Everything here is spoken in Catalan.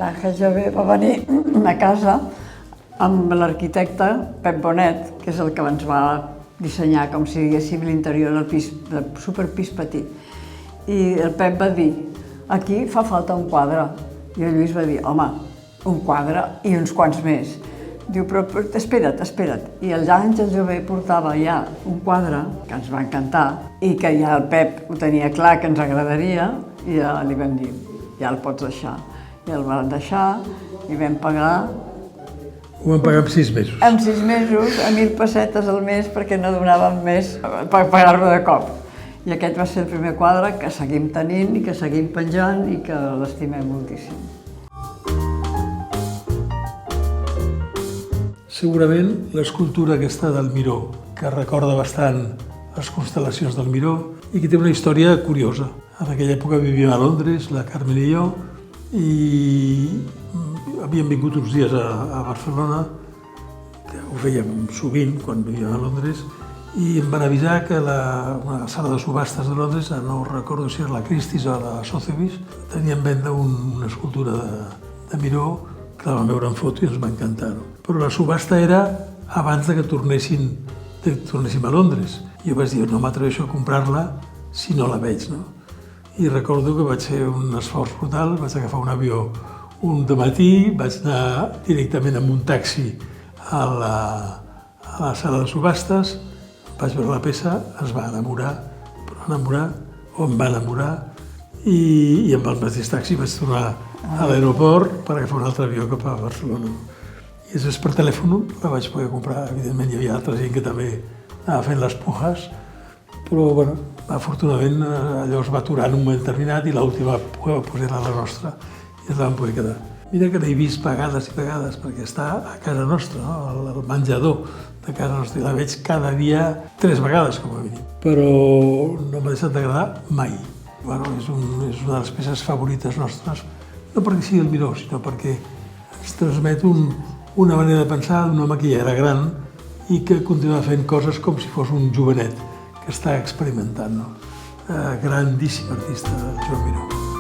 L'Àngel Jové va venir a casa amb l'arquitecte Pep Bonet, que és el que ens va dissenyar, com si diguéssim, l'interior del pis, del superpis petit. I el Pep va dir, aquí fa falta un quadre. I el Lluís va dir, home, un quadre i uns quants més. Diu, però espera't, espera't. I l'Àngel Jové portava ja un quadre que ens va encantar i que ja el Pep ho tenia clar que ens agradaria i ja li vam dir, ja el pots deixar. I el van deixar i vam pagar... Ho vam pagar en 6 mesos. En 6 mesos, a 1.000 pessetes al mes, perquè no donàvem més per pagar-lo de cop. I aquest va ser el primer quadre que seguim tenint i que seguim penjant i que l'estimem moltíssim. Segurament l'escultura aquesta del Miró, que recorda bastant les constel·lacions del Miró i que té una història curiosa. En aquella època vivíem a Londres, la Carmen i jo, i havíem vingut uns dies a Barcelona, que ho fèiem sovint quan vivíem a Londres, i em van avisar que una sala de subhastes de Londres, no recordo si era la Christie's o la Sotheby's, tenien en venda una escultura de Miró que la vam veure en foto i ens va encantar. Però la subhasta era abans que tornéssim a Londres. I jo vaig dir, no m'atreveixo a comprar-la si no la veig, no? I recordo que vaig fer un esforç brutal, vaig agafar un avió un dematí, vaig anar directament amb un taxi a la sala de subhastes, vaig veure la peça, es va enamorar, em va enamorar, i amb el mateix taxi vaig tornar a l'aeroport per agafar un altre avió cap a Barcelona. I després per telèfon la vaig poder comprar. Evidentment hi havia altra gent que també anava fent les pujas, però bueno, afortunadament allò es va aturar en un moment determinat i l'última puja era la nostra i ens la vam poder quedar. Mira que l'he vist vegades i vegades perquè està a casa nostra, no? Al menjador de casa nostra, i la veig cada dia 3 vegades com a mínim. Però no m'ha deixat d'agradar mai. Bueno, és una de les peces favorites nostres, no perquè sigui el Miró, sinó perquè ens transmet una manera de pensar d'un home que ja era gran i que continua fent coses com si fos un jovenet que està experimentant, no? Grandíssim artista, Joan Miró.